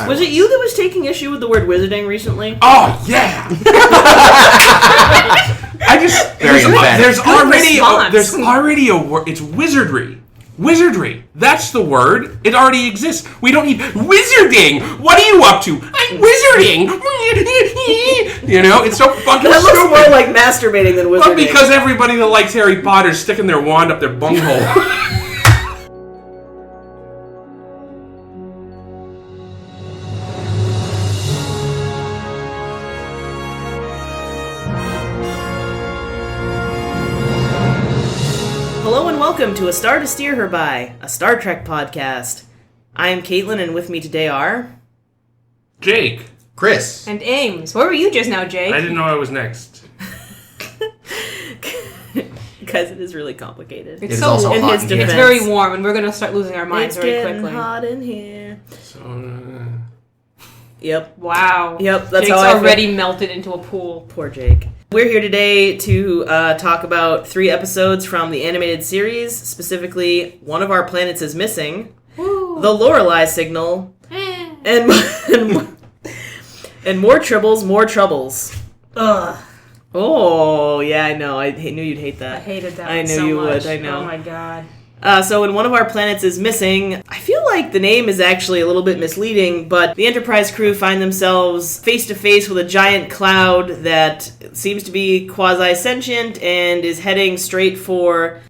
Was it you that was taking issue with the word wizarding recently? Oh, yeah! There's already a word. It's wizardry. Wizardry. That's the word. It already exists. We don't need wizarding. What are you up to? I'm wizarding. It's so fucking that stupid. That looks more like masturbating than wizarding. But because everybody that likes Harry Potter is sticking their wand up their bunghole. Welcome to A Star to Steer Her By, a Star Trek podcast. I am Caitlin, and with me today are... Jake. Chris. And Ames. Where were you just now, Jake? I didn't know I was next. Because it is really complicated. It's so also hot in here. It's very warm, and we're going to start losing our minds very quickly. It's getting hot in here. Yep. Wow. Yep, that's Jake's how I already melted into a pool. Poor Jake. We're here today to talk about 3 episodes from the animated series. Specifically, One of Our Planets is Missing, Woo. The Lorelei Signal, and more Tribbles, more Troubles. Ugh. Oh, yeah, I know. I knew you'd hate that. I hated that I knew so you much. would. I know. Oh, my God. So in One of Our Planets is Missing, I feel like the name is actually a little bit misleading, but the Enterprise crew find themselves face-to-face with a giant cloud that seems to be quasi-sentient and is heading straight for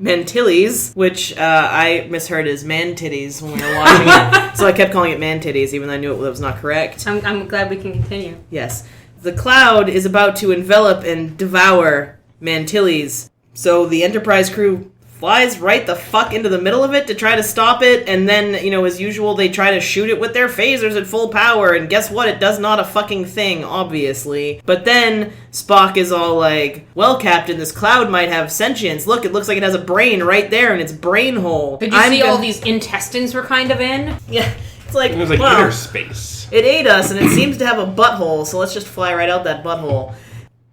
Mantilles, which I misheard as man-titties when we were watching it, so I kept calling it man-titties, even though I knew it was not correct. I'm glad we can continue. Yes. The cloud is about to envelop and devour Mantilles, so the Enterprise crew flies right the fuck into the middle of it to try to stop it, and then, as usual, they try to shoot it with their phasers at full power, and guess what? It does not a fucking thing, obviously. But then Spock is all like, well, Captain, this cloud might have sentience. Look, it looks like it has a brain right there in its brain hole. Did you see all these intestines were kind of in? Yeah, it's like, it was like inner space. It ate us, and it seems to have a butthole, so let's just fly right out that butthole.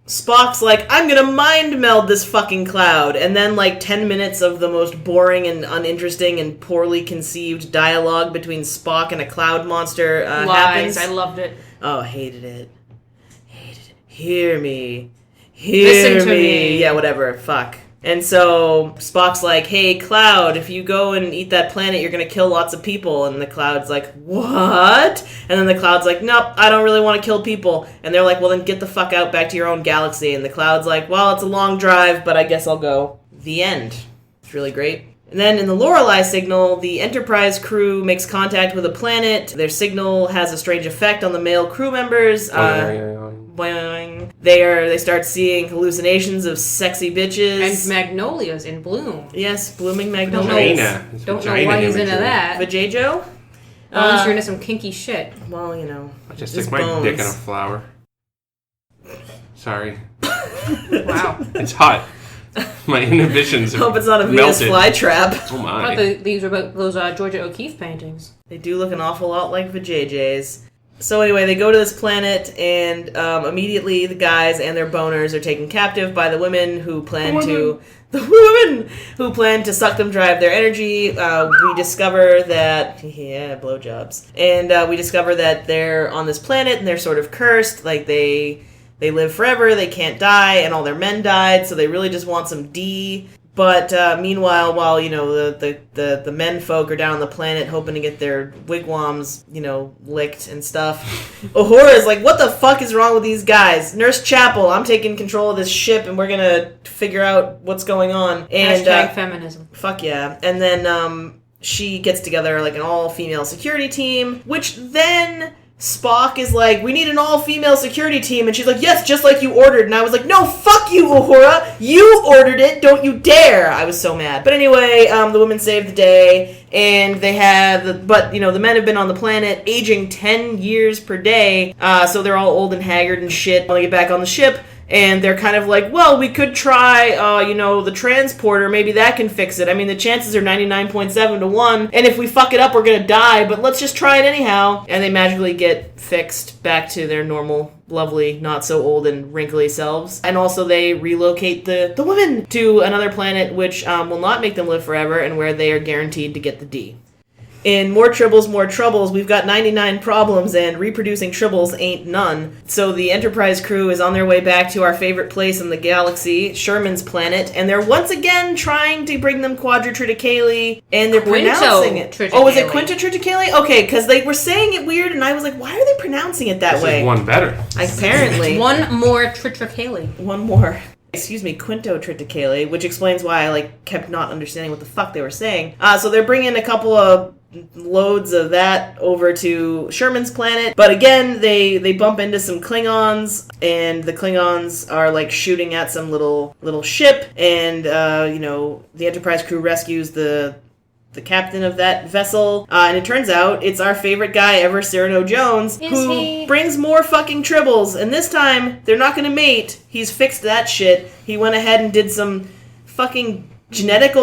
Spock's like, I'm gonna mind meld this fucking cloud, and then 10 minutes of the most boring and uninteresting and poorly conceived dialogue between Spock and a cloud monster happens. I loved it. Oh, hated it. Hear me. Listen to me. Yeah, whatever. Fuck. And so Spock's like, hey, Cloud, if you go and eat that planet, you're going to kill lots of people. And the Cloud's like, what? And then the Cloud's like, nope, I don't really want to kill people. And they're like, well, then get the fuck out back to your own galaxy. And the Cloud's like, well, it's a long drive, but I guess I'll go. The end. It's really great. And then in the Lorelei Signal, the Enterprise crew makes contact with a planet. Their signal has a strange effect on the male crew members. Boing. They start seeing hallucinations of sexy bitches. And magnolias in bloom. Yes, blooming magnolias. Don't know why he's into that. Vajajo? Unless you're into some kinky shit. Well, I just stick my dick in a flower. Sorry. Wow. It's hot. My inhibitions are Hope it's not a Venus flytrap. Oh my. I thought these were about those Georgia O'Keeffe paintings. They do look an awful lot like vajayjays. So anyway, they go to this planet, and immediately the guys and their boners are taken captive by the women who plan to suck them, drive their energy. We discover that blowjobs, and we discover that they're on this planet and they're sort of cursed, like they live forever, they can't die, and all their men died, so they really just want some D. But meanwhile, while, the men folk are down on the planet hoping to get their wigwams, licked and stuff, Uhura's like, what the fuck is wrong with these guys? Nurse Chapel, I'm taking control of this ship, and we're gonna figure out what's going on. And Hashtag feminism. Fuck yeah. And then she gets together, an all-female security team, which then Spock is like, we need an all-female security team, and she's like, yes, just like you ordered. And I was like, no, fuck you, Uhura! You ordered it, don't you dare! I was so mad. But anyway, the women saved the day, and they have, the men have been on the planet aging 10 years per day, so they're all old and haggard and shit when they get back on the ship. And they're kind of like, well, we could try, the transporter. Maybe that can fix it. I mean, the chances are 99.7 to 1. And if we fuck it up, we're going to die. But let's just try it anyhow. And they magically get fixed back to their normal, lovely, not so old and wrinkly selves. And also they relocate the women to another planet, which will not make them live forever and where they are guaranteed to get the D. In More Tribbles, More Troubles, we've got 99 problems and reproducing Tribbles ain't none. So the Enterprise crew is on their way back to our favorite place in the galaxy, Sherman's planet, and they're once again trying to bring them Quadritriticale, and they're pronouncing it. Oh, is it Quintatriticale? Okay, because they were saying it weird, and I was like, why are they pronouncing it that way? This is one better. Apparently. One more Tritricale. One more. Excuse me, Quintotriticale, which explains why I kept not understanding what the fuck they were saying. So they're bringing a couple of loads of that over to Sherman's planet, but again they bump into some Klingons, and the Klingons are shooting at some little ship, and the Enterprise crew rescues the captain of that vessel, and it turns out it's our favorite guy ever, Cyrano Jones, who brings more fucking Tribbles, and this time they're not gonna mate. He's fixed that shit. He went ahead and did some fucking genetic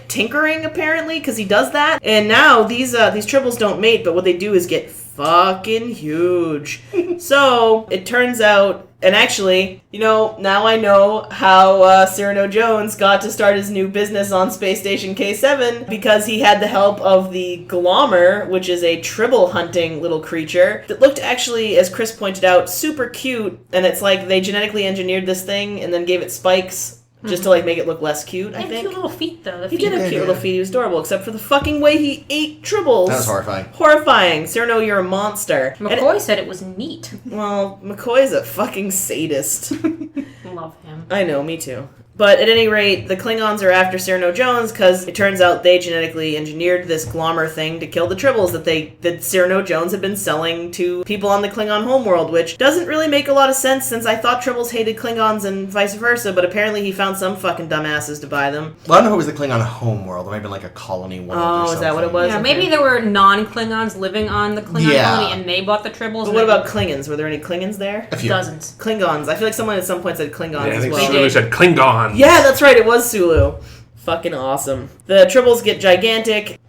tinkering, apparently, because he does that, and now these Tribbles don't mate, but what they do is get fucking huge. So it turns out, and actually, now I know how Cyrano Jones got to start his new business on Space Station K7, because he had the help of the Glommer, which is a Tribble hunting little creature that looked, actually, as Chris pointed out, super cute, and it's like they genetically engineered this thing and then gave it spikes just to make it look less cute, I think. He had cute little feet, though. He did have cute little feet. He was adorable, except for the fucking way he ate Tribbles. That was horrifying. Horrifying. Cyrano, you're a monster. McCoy said it was neat. Well, McCoy's a fucking sadist. Love him. I know, me too. But at any rate, the Klingons are after Cyrano Jones because it turns out they genetically engineered this Glommer thing to kill the Tribbles that Cyrano Jones had been selling to people on the Klingon homeworld, which doesn't really make a lot of sense since I thought Tribbles hated Klingons and vice versa, but apparently he found some fucking dumbasses to buy them. Well, I don't know if it was the Klingon homeworld. It might have been like a colony world or something. Oh, is that what it was? Yeah, maybe there were non-Klingons living on the Klingon colony and they bought the Tribbles. But what about Klingons? Were there any Klingons there? A few. Dozens. Klingons. I feel like someone at some point said Klingons I as think well. Sulu said Klingon. Yeah, that's right. It was Sulu. Fucking awesome. The Tribbles get gigantic.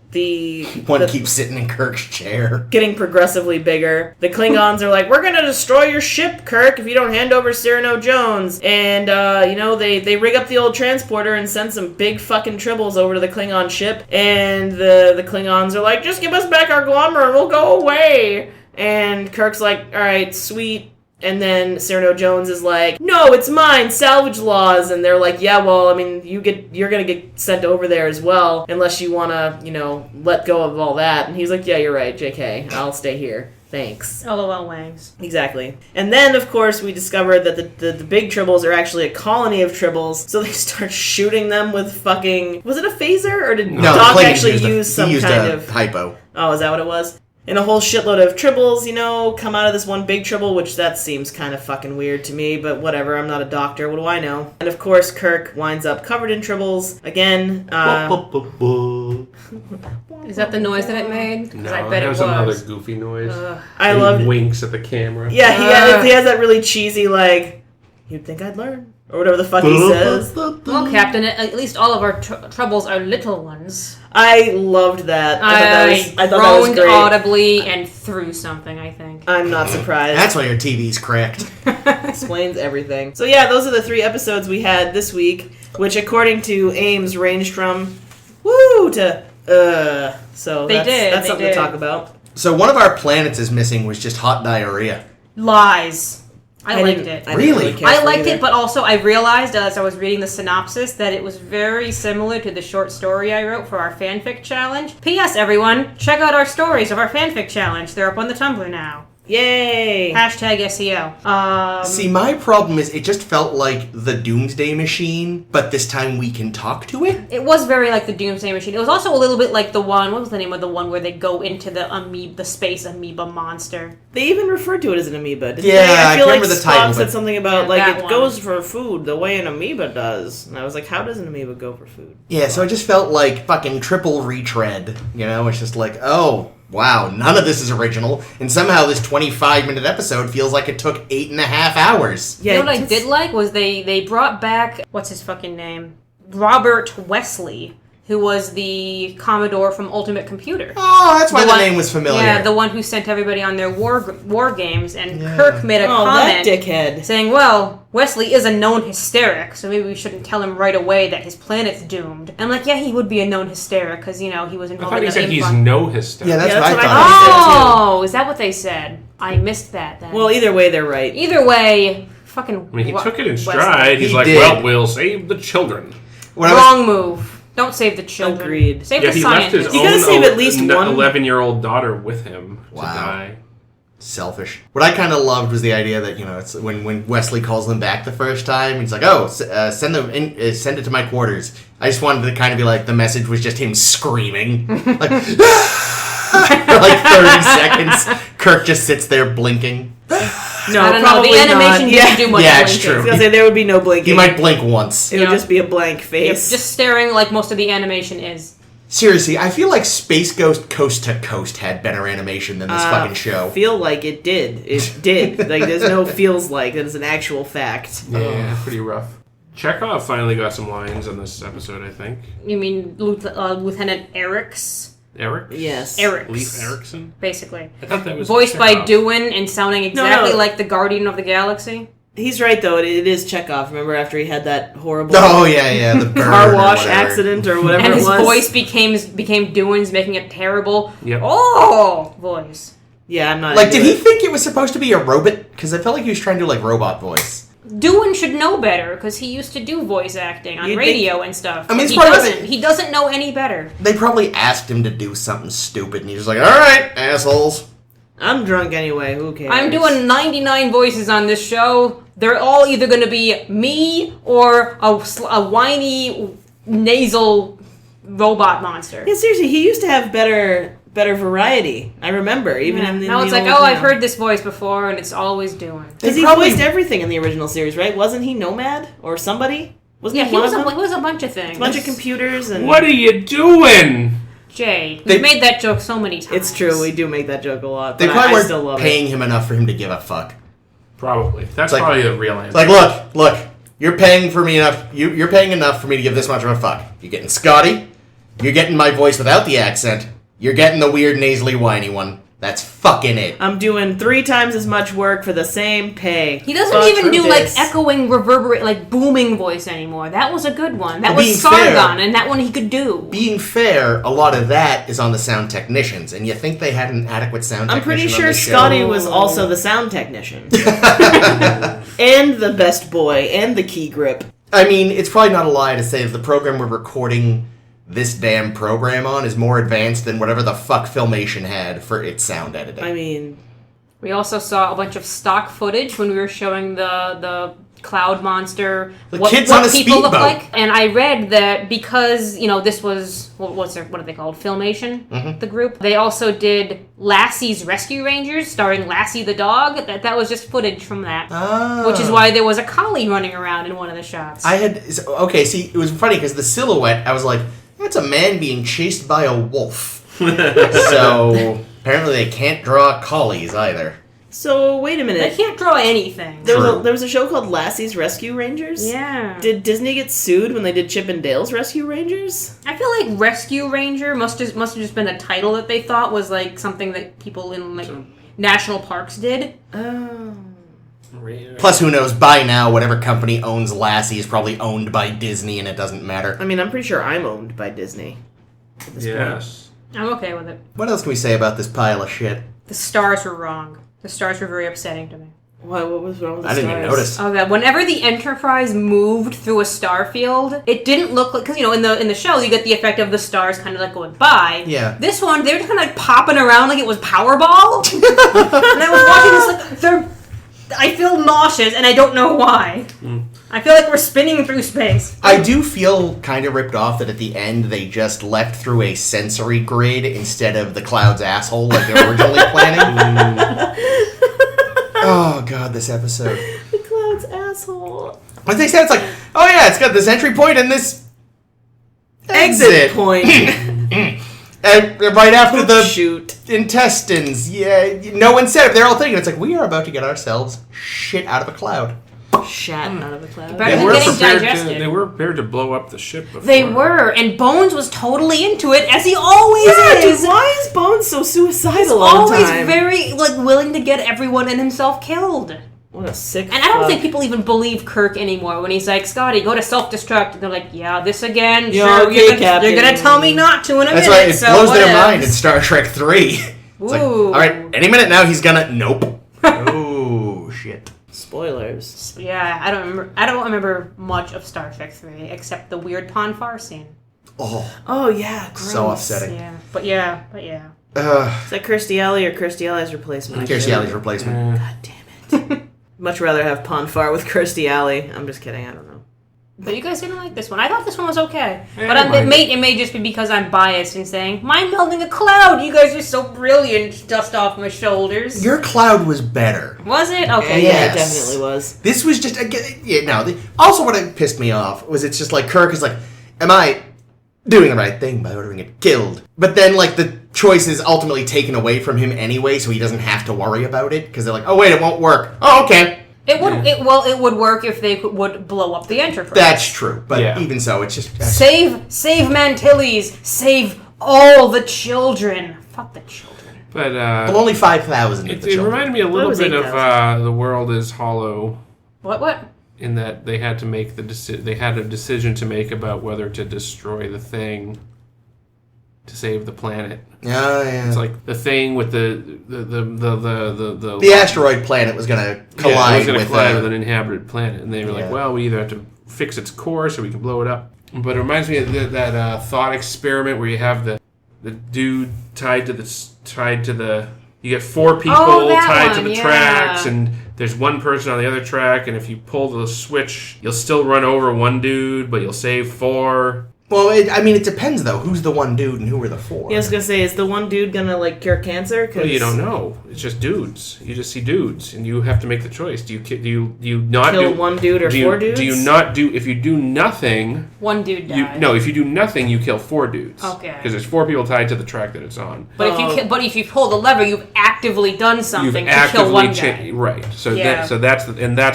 One keeps sitting in Kirk's chair. Getting progressively bigger. The Klingons are like, we're gonna destroy your ship, Kirk, if you don't hand over Cyrano Jones. And, they rig up the old transporter and send some big fucking Tribbles over to the Klingon ship. And the Klingons are like, just give us back our Glommer and we'll go away. And Kirk's like, alright, sweet. And then Cyrano Jones is like, no, it's mine, salvage laws. And they're like, yeah, well, I mean, you're going to get sent over there as well, unless you want to, let go of all that. And he's like, yeah, you're right, JK, I'll stay here. Thanks. LOL Wangs. Exactly. And then, of course, we discovered that the big Tribbles are actually a colony of Tribbles, so they start shooting them with fucking... Was it a phaser, or did Doc actually use some kind of... hypo. Oh, is that what it was? And a whole shitload of Tribbles, come out of this one big Tribble, which that seems kind of fucking weird to me, but whatever, I'm not a doctor, what do I know? And of course, Kirk winds up covered in Tribbles, again. Is that the noise that it made? No, I bet it was another goofy noise. I love. He winks at the camera. Yeah, he has that really cheesy, you'd think I'd learn. Or whatever the fuck he says. Well, Captain, at least all of our Troubles are little ones. I loved that. I thought that was great. audibly and threw something, I think. I'm not surprised. That's why your TV's cracked. Explains everything. So yeah, those are the 3 episodes we had this week, which according to Ames ranged from woo to So that's something to talk about. So one of our planets is missing was just hot diarrhea. Lies. I liked it. Really? I liked it, but also I realized as I was reading the synopsis that it was very similar to the short story I wrote for our fanfic challenge. P.S. everyone, check out our stories of our fanfic challenge. They're up on the Tumblr now. Yay! Hashtag SEO. See, my problem is it just felt like the Doomsday Machine, but this time we can talk to it? It was very like the Doomsday Machine. It was also a little bit like the one, what was the name of the one where they go into the space amoeba monster? They even referred to it as an amoeba, didn't they? I feel I like remember the Spock title, said something about, it one. goes for food the way an amoeba does. And I was like, how does an amoeba go for food? Yeah, so it just felt like fucking triple retread. It's just like, oh... Wow, none of this is original, and somehow this 25-minute episode feels like it took 8.5 hours. Yeah, what I did like was they brought back, what's his fucking name? Robert Wesley, who was the Commodore from Ultimate Computer. Oh, that's why the name was familiar. Yeah, the one who sent everybody on their war games. And Kirk made a that comment dickhead. saying, well, Wesley is a known hysteric, so maybe we shouldn't tell him right away that his planet's doomed. And I'm like, yeah, he would be a known hysteric, because, he was I involved thought in he the said he's Ames no hysteric. Yeah, that's Yeah, what that's I what thought. Oh, is that what they said? I missed that then. Well, either way, they're right. Either way, fucking... I mean, he took it in Wesley. stride. He's He like, did. well, we'll save the children. Wrong move. Don't save the children. Agreed. Save Yeah, the he left his scientists. You gotta save at least own one- 11-year-old daughter with him to Wow. die. Selfish. What I kind of loved was the idea that it's when Wesley calls them back the first time, he's like, "Oh, send it to my quarters." I just wanted to kind of be like the message was just him screaming, like for like 30 seconds. Kirk just sits there blinking. No, I don't know. probably The animation not. didn't do much Yeah, it's blinking. I was true. gonna say there would be no blinking. He might blink once. It would Yeah. just be a blank Yep, face. just staring like most of the animation is. Seriously, I feel like Space Ghost Coast to Coast had better animation than this fucking show. Feel like it did. It did. Like there's no feels like. That is an actual fact. Yeah, pretty rough. Chekhov finally got some lines on this episode, I think. You mean Lieutenant Eric's? Eric? Yes. Eric's. Leif Erikson? Basically. I thought that was Voiced by Chekhov. Doohan and sounding exactly no. like the Guardian of the Galaxy. He's right though. It is Chekhov. Remember after he had that horrible Oh yeah, the burn car or wash whatever. accident or whatever And it his was. voice became Doohan's, making it terrible. Yep. Oh, voice. Yeah, I'm not. Like, into did he it. think it was supposed to be a robot? Because I felt like he was trying to do like robot voice. Doohan should know better because he used to do voice acting on You'd radio and stuff. I mean, it's he part of doesn't. it. He doesn't know any better. They probably asked him to do something stupid, and he was like, "All right, assholes." I'm drunk anyway. Who cares? I'm doing 99 voices on this show. They're all either going to be me or a whiny nasal robot monster. Yeah, seriously, he used to have better variety. I remember even in the Now it's like, old, oh, I've heard this voice before, and it's always Doohan. because he probably- voiced everything in the original series, right? Wasn't he Nomad or somebody? Wasn't Yeah, he he one was, of a, them? he was a bunch of things. A bunch of computers and. What are you doing? Jay, They- we've made that joke so many times. It's true. We do make that joke a lot. They But probably I weren't still love paying him enough for him to give a fuck. Probably. That's like- probably the real answer. It's like, look, you're paying for me enough. You're paying enough for me to give this much of a fuck. You're getting Scotty. You're getting my voice without the accent. You're getting the weird nasally whiny one. That's fucking it. I'm doing 3 times as much work for the same pay. He doesn't Fuck even do this. like echoing, reverberate, like booming voice anymore. That was a good one. That Well, was being Sargon, fair- and that one he could do. Being fair, a lot of that is on the sound technicians, and you think they had an adequate sound I'm technician pretty on sure this show. Scotty was also the sound technician. And the best boy, and the key grip. I mean, it's probably not a lie to say that the program we're recording this damn program on is more advanced than whatever the fuck Filmation had for its sound editing. I mean, We also saw a bunch of stock footage when we were showing the cloud monster, The what kids on a people look speedboat. like. And I read that because, this was, what are they called? Filmation, Mm-hmm. the group. They also did Lassie's Rescue Rangers, starring Lassie the dog. That was just footage from that. Ah. Which is why there was a collie running around in one of the shots. See, it was funny because the silhouette, I was like, that's a man being chased by a wolf. So, apparently they can't draw collies either. so wait a They minute. can't draw anything. True. There was a show called Lassie's Rescue Rangers? Yeah. Did Disney get sued when they did Chip and Dale's Rescue Rangers? I feel like Rescue Ranger must have just been a title that they thought was like something that people in like national parks did. Oh. Plus, who knows, by now, whatever company owns Lassie is probably owned by Disney, and it doesn't matter. I mean, I'm pretty sure I'm owned by Disney. At this point. Yes. I'm okay with it. What else can we say about this pile of shit? The stars were wrong. The stars were very upsetting to me. Why? What was wrong with the I didn't even stars? notice. Oh god! Whenever the Enterprise moved through a star field, it didn't look like, because in the show you get the effect of the stars kind of like going by. Yeah. This one they were just kind of like popping around like it was Powerball, and I was watching this like I feel nauseous and I don't know why. I feel like we're spinning through space. I do feel kind of ripped off that at the end they just left through a sensory grid instead of the cloud's asshole like they were originally planning. Oh god, this episode. The cloud's asshole. When they said it's like, oh yeah, it's got this entry point and this Exit point. And right after the Shoot. intestines, yeah, no one said it. They're all thinking, it's like, we are about to get ourselves shit out of a cloud. Shat out of a cloud. Better They than were getting prepared digested. they were prepared to blow up the ship before. They were, and Bones was totally into it, as he always Yeah, is. dude, why is Bones so suicidal He's all the always time? very willing to get everyone and himself killed. What a sick And I don't fuck. think people even believe Kirk anymore when he's like, Scotty, go to self-destruct. And they're like, yeah, this again. Yeah, Sure, okay, Captain. you're gonna tell me not to in a That's minute. right. It so blows their whatevs. mind in Star Trek 3. It's like, Ooh. all right, any minute now he's gonna. Nope. Oh shit. Spoilers. Yeah, I don't remember much of Star Trek 3 except the weird Ponfar scene. Oh, Oh, yeah. Gross. so upsetting. Yeah, but yeah. Is that Kirstie Alley or Kirstie Alley's replacement? Kirstie Alley's replacement. God damn it. Much rather have Ponfar with Kirstie Alley. I'm just kidding. I don't know. But you guys didn't like this one. I thought this one was okay. Yeah, But I don't mind it may just be because I'm biased in saying, mind melding a cloud. You guys are so brilliant. Dust off my shoulders. Your cloud was better. Was it? Okay. Yeah, Yes. it definitely was. This was just also what pissed me off was it's just like Kirk is like, am I doing the right thing by ordering it killed? But then like the choice is ultimately taken away from him anyway, so he doesn't have to worry about it because they're like, oh wait, it won't work. Oh okay, It would work if they would blow up the Enterprise. that's true. But Yeah. even so, it's just Save Mantilles. Save all the children. Fuck the children. But well, only 5,000. it reminded me a little was bit of 8,000. The World is Hollow, What? in that they had to make they had a decision to make about whether to destroy the thing to save the planet. Oh yeah. It's like the thing with the asteroid planet was gonna it collide was going to with collide with an inhabited planet, and they were Yeah. like, "Well, we either have to fix its course or we can blow it up." But it reminds me of that thought experiment where you have the dude tied to the. You get 4 people Oh, that tied to one, the yeah. tracks, and there's one person on the other track, and if you pull the switch, you'll still run over one dude, but you'll save 4. Well, it depends though. Who's the one dude and who were the 4? Yeah, I was gonna say, is the one dude gonna like cure cancer? Well, you don't know. It's just dudes. You just see dudes, and you have to make the choice. Do you not Kill do one dude or do you, 4 dudes? Do you not do if you do nothing? One dude died. If you do nothing, you kill 4 dudes. Okay. Because there's 4 people tied to the track that it's on. But if you pull the lever, you've actively done something to kill one guy. Right. So Yeah. that's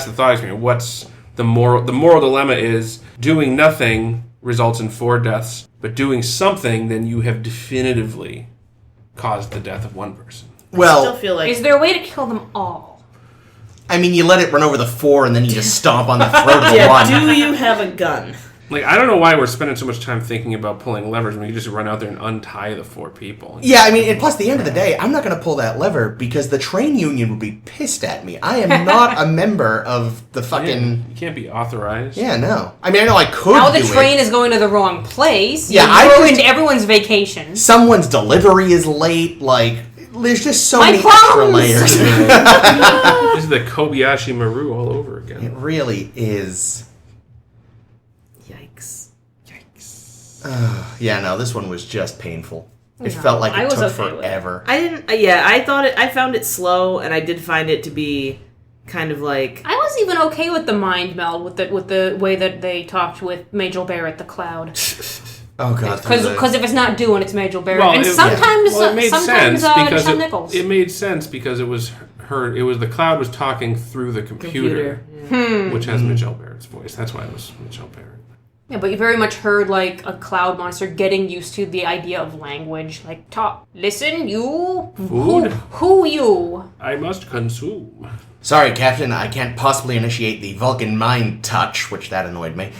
the thought experiment. What's the moral? The moral dilemma is doing nothing results in 4 deaths, but doing something, then you have definitively caused the death of one person. I still Well, feel like Is there a way to kill them all? I mean, you let it run over the 4 and then you just stomp on the throat of the yeah, one. do you have a gun? Like, I don't know why we're spending so much time thinking about pulling levers when you just run out there and untie the 4 people. Yeah, I mean, and plus, at the end of the day, I'm not going to pull that lever because the train union would be pissed at me. I am not a member of the fucking. You can't be authorized. Yeah, no. I mean, I know I could. Now the do train it. is going to the wrong place. Yeah, You I ruined just- everyone's vacation. Someone's delivery is late. Like, there's just so My many extra plums! layers. This is the Kobayashi Maru all over again. It really is. Yikes. Yeah, no, this one was just painful. It No, felt like I it was took okay with it. forever. I didn't. Yeah, I found it slow, and I did find it to be kind of like. I was even okay with the mind meld with the way that they talked with Majel Barrett the Cloud. Oh god, Because if it's not doing, it's Majel Barrett, and it made sometimes sense because Nichelle Nichols. it made sense because it was her. It was the cloud was talking through the computer, Yeah. which has Michelle Barrett's voice. That's why it was Michelle Barrett. Yeah, but you very much heard like a cloud monster getting used to the idea of language. Like, talk, listen, you, Food? who you. I must consume. Sorry, Captain, I can't possibly initiate the Vulcan mind touch, which that annoyed me.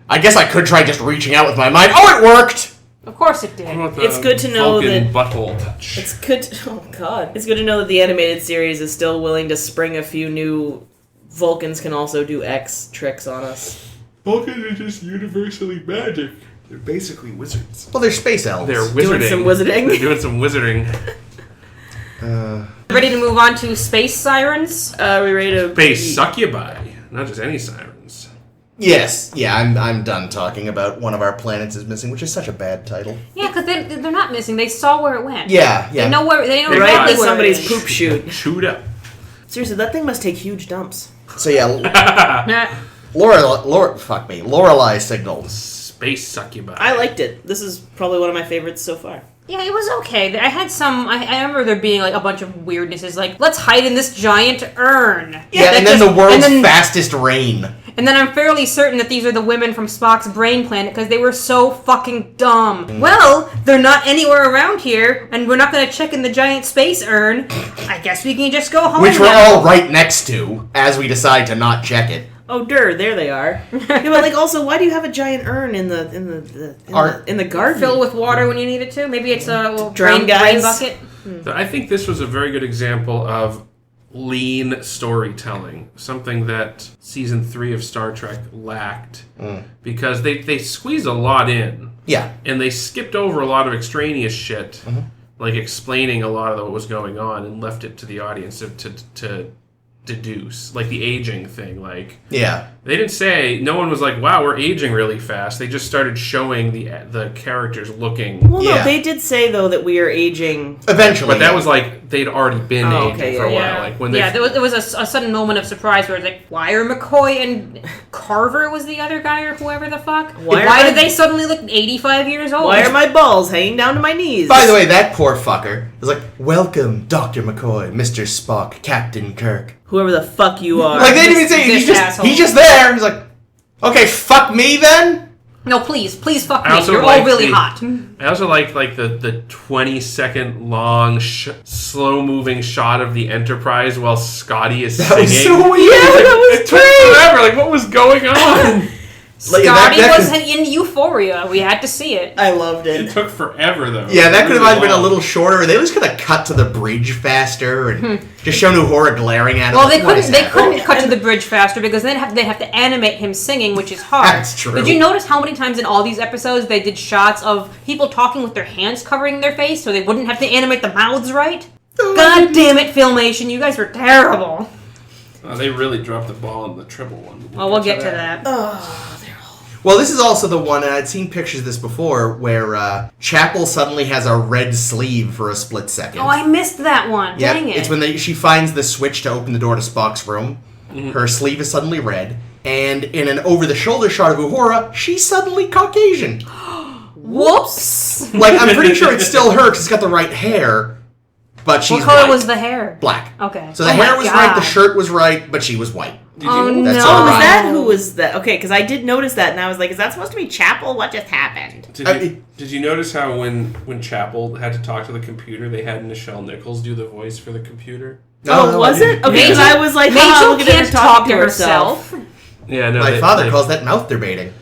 I guess I could try just reaching out with my mind. Oh, it worked! Of course it did. What about the It's good to know Vulcan that- butthole touch. It's good. Oh God, it's good to know that the animated series is still willing to spring a few new. Vulcans can also do X tricks on us. Vulcans are just universally magic. They're basically wizards. Well, they're space elves. They're wizarding. Doing some wizarding. They're doing some wizarding. Ready to move on to space sirens? We ready to Space succubi, not just any sirens. Yes, yeah, I'm done talking about One of Our Planets is Missing, which is such a bad title. Yeah, because they're not missing. They saw where it went. Yeah, They yeah. know where. They know Right right exactly at where somebody's it is. poop chute. Chewed up. Seriously, that thing must take huge dumps. So yeah, Nah. Lorelei Signal. space succubi. I liked it. This is probably one of my favorites so far. Yeah, it was okay. I had some. I remember there being like a bunch of weirdnesses, like let's hide in this giant urn. Yeah, and then the world's fastest rain. And then I'm fairly certain that these are the women from Spock's brain planet because they were so fucking dumb. Well, they're not anywhere around here, and we're not going to check in the giant space urn. I guess we can just go home. Which we're now. all right next to as we decide to not check it. Oh, there they are. Yeah, but like, also, why do you have a giant urn in the garden? Fill with water when you need it to. Maybe it's a Drown rain guys? bucket. So I think this was a very good example of lean storytelling, something that season 3 of Star Trek lacked, because they squeezed a lot in. Yeah. And they skipped over a lot of extraneous shit, like explaining a lot of what was going on, and left it to the audience to deduce, like the aging thing. Like, yeah, they didn't say, no one was like, wow, we're aging really fast. They just started showing the characters looking. Well, no, they did say though that we are aging eventually, but that was like they'd already been aging for a while. Like when there was a sudden moment of surprise where it's like, why are McCoy and Carver was the other guy or whoever the fuck? Why did they suddenly look 85 years old? Why are my balls hanging down to my knees? By the way, that poor fucker was like, welcome, Dr. McCoy, Mr. Spock, Captain Kirk. Whoever the fuck you are. Like, they didn't even say, he's just there. He's like, okay, fuck me then? No, please fuck me. You're all really hot. I also liked the 20-second long slow-moving shot of the Enterprise while Scotty is singing. That was so weird. Yeah, that was great. Forever. Like, what was going on? Scotty was in euphoria. We had to see it. I loved it. It took forever, though. Yeah, that could have either been a little shorter. They just could have cut to the bridge faster and just shown Uhura glaring at him. Well, they couldn't cut to the bridge faster because then they have to animate him singing, which is hard. That's true. Did you notice how many times in all these episodes they did shots of people talking with their hands covering their face so they wouldn't have to animate the mouths right? God damn it, Filmation! You guys were terrible. They really dropped the ball in the Tribble one. Well, we'll get to that. Well, this is also the one, and I'd seen pictures of this before, where Chapel suddenly has a red sleeve for a split second. Oh, I missed that one. Yeah, Dang it. it's when she finds the switch to open the door to Spock's room. Her sleeve is suddenly red, and in an over-the-shoulder shot of Uhura, she's suddenly Caucasian. Whoops! Like, I'm pretty sure it's still her, because it's got the right hair, but she's What color white. was the hair? Black. Okay. So the hair was right, the shirt was right, but she was white. Oh, no. That's Oh, all was right. that who was that? Okay, because I did notice that, and I was like, is that supposed to be Chapel? What just happened? Did you notice how when Chapel had to talk to the computer, they had Nichelle Nichols do the voice for the computer? Oh, was it? Okay, because I was like, Majel look at her can't talking talk to to herself. Yeah, no. My father calls that mouth debating.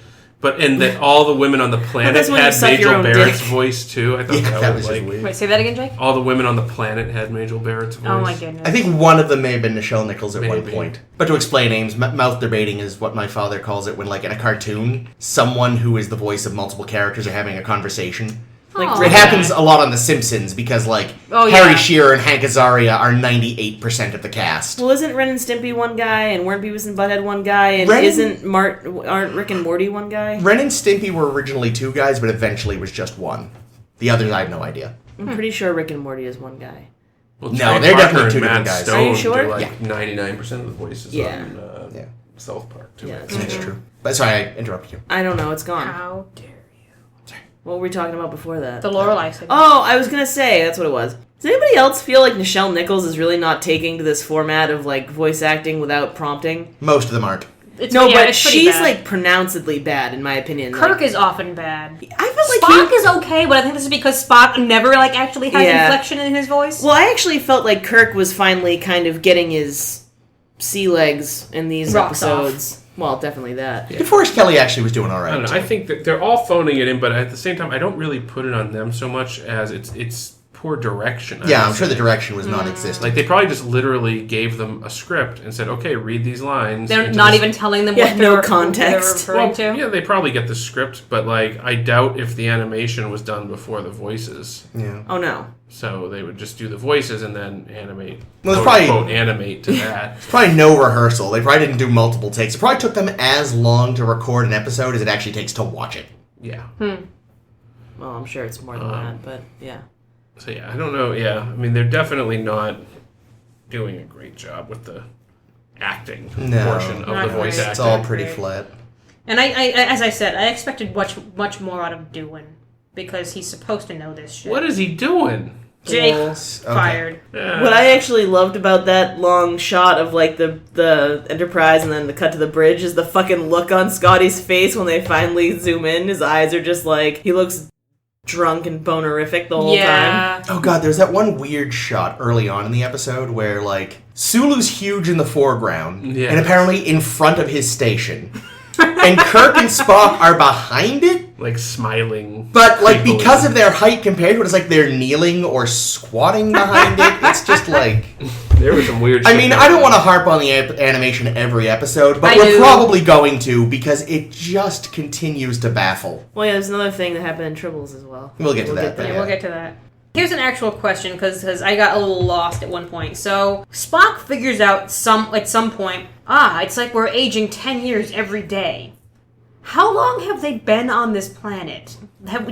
But that all the women on the planet that's when you had suck your Majel own Barrett's dick. voice too. I thought that was just like weird. Wait, say that again, Jake? all the women on the planet had Majel Barrett's voice. Oh my goodness. I think one of them may have been Nichelle Nichols at one Maybe. point. But to explain, Ames, mouth debating is what my father calls it when, like, in a cartoon, someone who is the voice of multiple characters are having a conversation. Like, It happens a lot on The Simpsons because, like, Harry Shearer and Hank Azaria are 98% of the cast. Well, isn't Ren and Stimpy one guy, and weren't Beavis and Butthead one guy, and aren't Rick and Morty one guy? Ren and Stimpy were originally two guys, but eventually was just one. The others, I have no idea. I'm pretty sure Rick and Morty is one guy. Well, No, Trey they're Parker definitely and two Matt different guys. Stone Are you sure? do like Yeah. 99% of the voices on South Park too. Yeah, That's true. But sorry, I interrupted you. I don't know, it's gone. How dare you. What were we talking about before that? The Lorelei Signal. Oh, I was gonna say, that's what it was. Does anybody else feel like Nichelle Nichols is really not taking to this format of, like, voice acting without prompting? Most of them aren't. It's No, pretty- yeah, but it's pretty she's, bad. like, pronouncedly bad, in my opinion. Kirk like, is often bad. I felt like Spock is okay, but I think this is because Spock never, like, actually has inflection in his voice. Well, I actually felt like Kirk was finally kind of getting his sea legs in these Rocks episodes. Well, definitely that. DeForest Kelly actually was doing all right. I don't know. I think that they're all phoning it in, but at the same time, I don't really put it on them so much as it's poor direction. Yeah, I'm sure the direction was non-existent. Like, they probably just literally gave them a script and said, okay, read these lines. They're into not this- even telling them Yeah, what no they're context. referring Well, to. yeah, they probably get the script, but, like, I doubt if the animation was done before the voices. Yeah. Oh, no. So they would just do the voices and then animate. Well, quote, probably- unquote, animate to that. Probably no rehearsal. They probably didn't do multiple takes. It probably took them as long to record an episode as it actually takes to watch it. Yeah. Well, I'm sure it's more than that, but yeah. So, yeah, I don't know. Yeah, I mean, they're definitely not doing a great job with the acting No. portion of Not the voice great. acting. It's all pretty flat. And I as I said, I expected much more out of Doohan because he's supposed to know this shit. What is he doing? Jake Okay. fired. What I actually loved about that long shot of like the Enterprise and then the cut to the bridge is the fucking look on Scotty's face when they finally zoom in. His eyes are just like, he looks drunk and bonerific the whole time. Oh god, there's that one weird shot early on in the episode where, like, Sulu's huge in the foreground, Yeah. and apparently in front of his station. And Kirk and Spock are behind it, Like smiling. but, like, creepily. because of their height compared to it, it's like they're kneeling or squatting behind it. It's just like... There was some weird I shit mean, going I don't on. want to harp on the animation every episode, but I we're do. probably going to, because it just continues to baffle. Well, yeah, there's another thing that happened in Tribbles as well. We'll get to that. there. Yeah, we'll get to that. Here's an actual question because I got a little lost at one point. So Spock figures out at some point, it's like we're aging 10 years every day. How long have they been on this planet?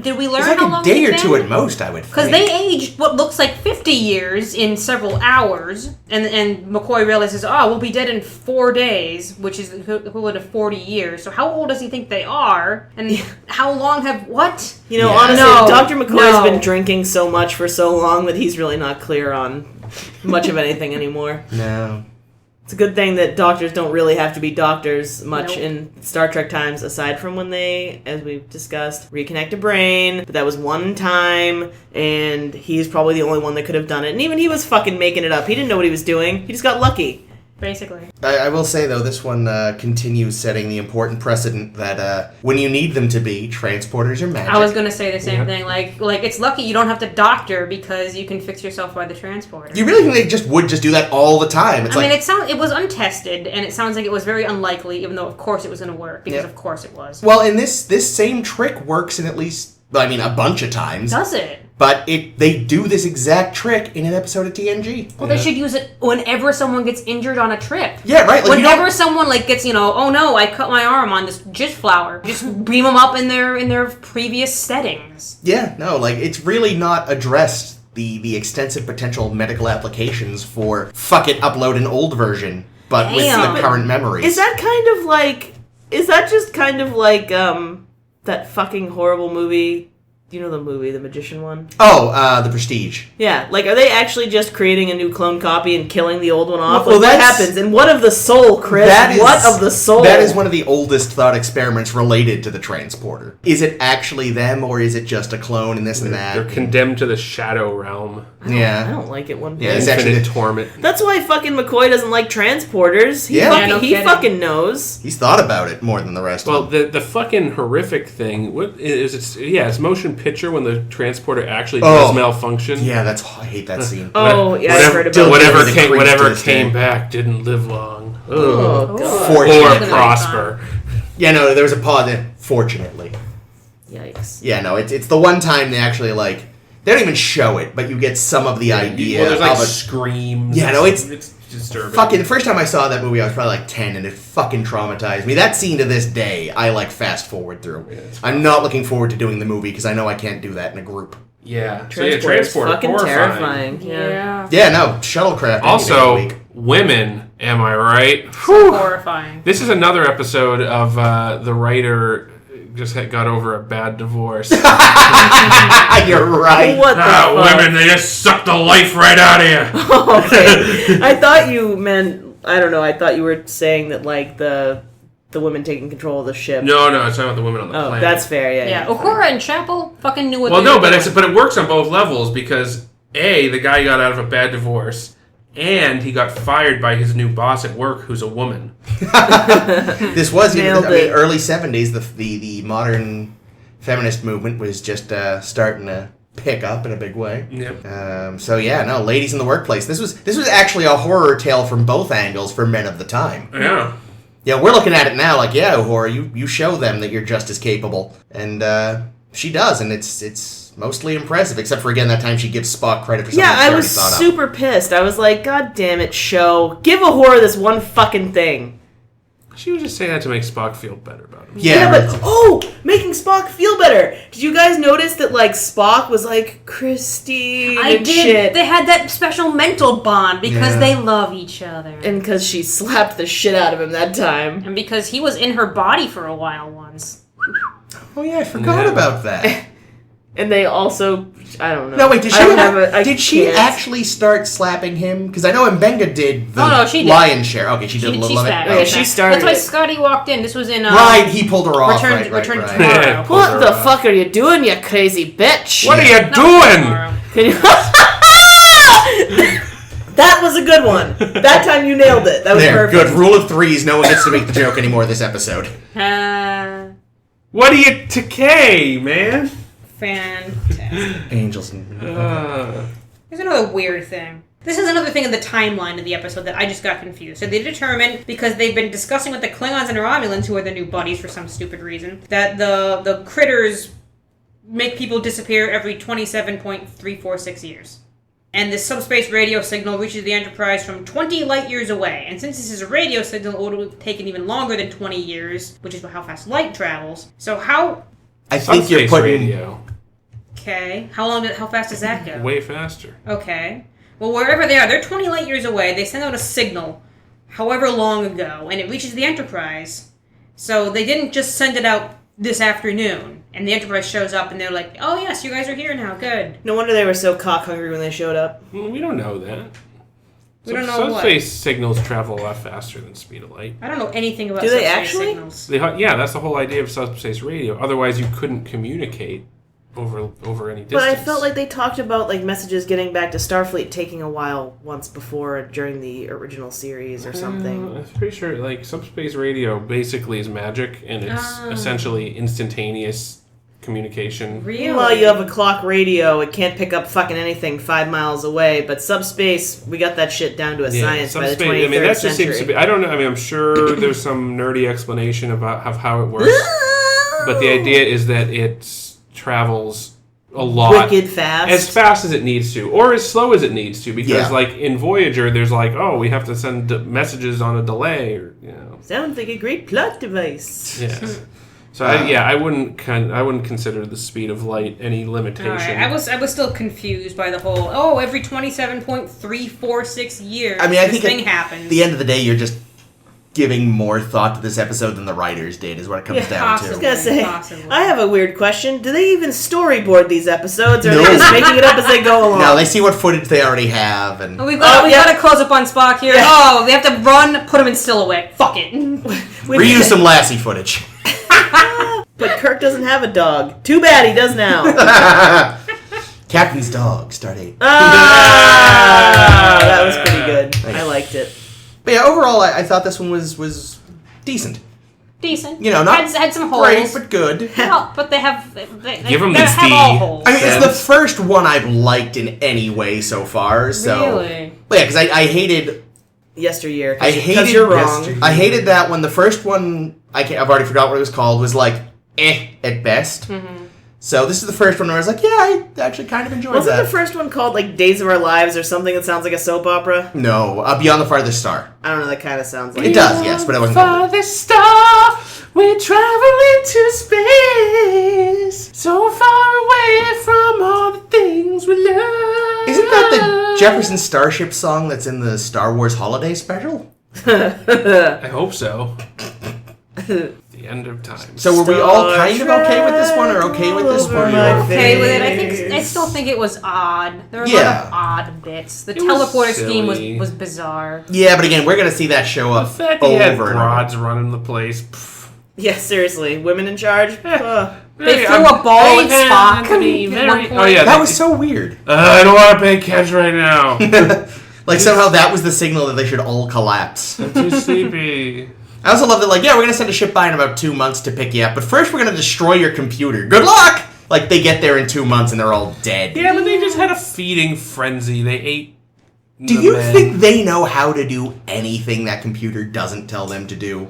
Did we learn It's like how a long day they've or two been? at most, I would think. Because they aged what looks like 50 years in several hours, and McCoy realizes, we'll be dead in 4 days, which is equivalent to 40 years. So how old does he think they are? And how long have what? You know, Yeah. honestly, No, Dr. McCoy's no. been drinking so much for so long that he's really not clear on much of anything anymore. No. It's a good thing that doctors don't really have to be doctors much Nope. in Star Trek times, aside from when they, as we've discussed, reconnect a brain. But that was one time, and he's probably the only one that could have done it. And even he was fucking making it up. He didn't know what he was doing. He just got lucky. Basically. I will say, though, this one continues setting the important precedent that when you need them to be, transporters are magic. I was going to say the same Yeah. thing. Like it's lucky you don't have to doctor because you can fix yourself by the transporter. You really think they would just do that all the time? It's I like, mean, it was untested, and it sounds like it was very unlikely, even though, of course, it was going to work, because Yeah. of course it was. well, and this same trick works in at least, a bunch of times. Does it? But they do this exact trick in an episode of TNG. Well, they should use it whenever someone gets injured on a trip. Yeah, right. Like, Whenever someone gets, oh no, I cut my arm on this jizz flower, just beam them up in their previous settings. Yeah, no, it's really not addressed the extensive potential medical applications for fuck it, upload an old version, but Damn. with the current memories. Is that just kind of like, that fucking horrible movie? You know the movie, the magician one? The Prestige. Yeah, are they actually just creating a new clone copy and killing the old one off? Well, What that's- happens? And what of the soul, Chris? What of the soul? That is one of the oldest thought experiments related to the transporter. Is it actually them, or is it just a clone and this and that? They're condemned to the shadow realm. Yeah. I don't like it one bit. Yeah, it's Infinite actually torment. That's why fucking McCoy doesn't like transporters. He Yeah. fucking, Yeah, no he kidding. fucking knows. He's thought about it more than the rest Well, of them. the fucking horrific thing, what is it? Yeah, it's motion picture when the transporter actually does malfunction. Yeah, I hate that scene. Oh, yeah, I've heard about Still that. giving me the creeps to Whatever this came day. back didn't live long. Oh, Ugh. God. Or Fortunately. prosper. Yeah, no, there was a pause there. Fortunately. Yikes. Yeah, no, it's the one time they actually, they don't even show it, but you get some of the idea Well, there's of it. screams. Yeah, no, it's disturbing. Fucking, the first time I saw that movie, I was probably 10, and it fucking traumatized me. That scene to this day, I fast forward through. Yeah, it's I'm not looking forward to doing the movie because I know I can't do that in a group. Yeah. Transporter's fucking horrifying. terrifying. Yeah. Yeah, no, shuttlecraft. any day of Also, the week. women, am I right? Horrifying. This is another episode of the writer just got over a bad divorce. You're right. What the fuck? Women, they just suck the life right out of you. Okay. I thought you meant, I don't know, I thought you were saying that, the women taking control of the ship. No, it's not about the women on the Oh, planet. that's fair, yeah. Yeah, Uhura and Chapel fucking knew what Well, they no, were doing. but it works on both levels because A, the guy got out of a bad divorce, and he got fired by his new boss at work, who's a woman. This was Nailed it. early 70s. The modern feminist movement was just starting to pick up in a big way. Yep. So yeah, no, ladies in the workplace. This was actually a horror tale from both angles for men of the time. Yeah. Yeah, we're looking at it now like, yeah, Uhura, you show them that you're just as capable, and she does, and it's mostly impressive. Except for again that time she gives Spock credit for something Yeah, she I already was thought super pissed. I was like, God damn it, show. Give Uhura this one fucking thing. She was just saying that to make Spock feel better about him. Yeah, but making Spock feel better. Did you guys notice that like Spock was like Christine and shit? They had that special mental bond because they love each other. And because she slapped the shit out of him that time. And because he was in her body for a while once. Oh yeah, I forgot about that. And they also, I don't know. No, wait, did she can't. actually start slapping him? Because I know Mbenga did the she did. lion's share. Okay, she did a little of it. Yeah, she started. That's why Scotty walked in. This was in... right, he pulled her off. Return Right. Tomorrow. What the fuck are you doing, you crazy bitch? What are you doing? Can you... That was a good one. That time you nailed it. That was perfect. Good. Rule of threes. No one gets to make the joke anymore this episode. What are you Takei, man? Fantastic. Angels. Here's another weird thing. This is another thing in the timeline of the episode that I just got confused. So they determined, because they've been discussing with the Klingons and Romulans, who are the new buddies for some stupid reason, that the critters make people disappear every 27.346 years. And this subspace radio signal reaches the Enterprise from 20 light years away. And since this is a radio signal, it would have taken even longer than 20 years, which is how fast light travels. So how... I think you're putting... radio. Okay. How fast does that go? Way faster. Okay. Well, wherever they are, they're 20 light years away. They send out a signal, however long ago, and it reaches the Enterprise. So they didn't just send it out this afternoon, and the Enterprise shows up, and they're like, oh, yes, you guys are here now. Good. No wonder they were so cock-hungry when they showed up. We don't know that. We don't know what. Subspace signals travel a lot faster than speed of light. I don't know anything about Do they subspace actually? signals. Yeah, that's the whole idea of subspace radio. Otherwise, you couldn't communicate over any distance. But I felt like they talked about like messages getting back to Starfleet taking a while once before during the original series or something. I'm pretty sure like subspace radio basically is magic, and it's essentially instantaneous communication. Really? Well, you have a clock radio. It can't pick up fucking anything 5 miles away. But subspace, we got that shit down to a science by the 23rd I mean, that century. just seems to be... I don't know. I mean, I'm sure there's some nerdy explanation about how it works. But the idea is that it travels a lot. Wicked fast. As fast as it needs to. Or as slow as it needs to. Because, Yeah. like, in Voyager, there's like, oh, we have to send messages on a delay. Or, you know. Sounds like a great plot device. Yeah. So, I wouldn't consider the speed of light any limitation. All right. I was still confused by the whole, every 27.346 years I mean, I this think thing happens. at the end of the day, you're just giving more thought to this episode than the writers did, is what it comes down I was possibly. to. gonna say, Possibly. I have a weird question. Do they even storyboard these episodes, or are No. they just making it up as they go along? No, they see what footage they already have, and We've got to close up on Spock here. Yeah. Oh, we have to run, put him in silhouette. Fuck it. reuse some Lassie footage. But Kirk doesn't have a dog. Too bad he does now. Captain's dog, Stardate. That was pretty good. I liked it. But yeah, overall, I thought this one was decent. Decent. You know, not had some holes. great, but good. Well, but they have... Give 'em they this have D. all holes. I mean, it's the first one I've liked in any way so far. So, Really? But yeah, because I hated. Yesteryear. I hated. Because you're wrong. I hated that when the first one. I've already forgot what it was called. Was like at best. Mm-hmm. So this is the first one where I was like, yeah, I actually kind of enjoyed Wasn't that. the first one called like Days of Our Lives or something that sounds like a soap opera? No, Beyond the Farthest Star. I don't know. That kind of sounds like It does, yes, but it wasn't. Farthest star, we travel into space, so far away from all the things we love. Isn't that the Jefferson Starship song that's in the Star Wars Holiday Special? I hope so. The end of time. So were we all kind of okay with this one, or okay with this one? my or- Okay with it. I still think it was odd. There were a lot of odd bits. The was teleporter scheme silly. was bizarre. Yeah, but again, we're gonna see that show the up fact that he had over and over. broads running the place. Pff. Yeah, seriously. Women in charge? Ugh. They threw a ball at Spock at one point. Oh yeah, That was so weird. I don't want to pay catch right now. Like somehow that was the signal that they should all collapse. I'm too sleepy. I also love that, like, yeah, we're gonna send a ship by in about 2 months to pick you up, but first we're gonna destroy your computer. Good luck! Like, they get there in 2 months and they're all dead. Yeah, but they just had a feeding frenzy. They ate. Do you think they know how to do anything that computer doesn't tell them to do?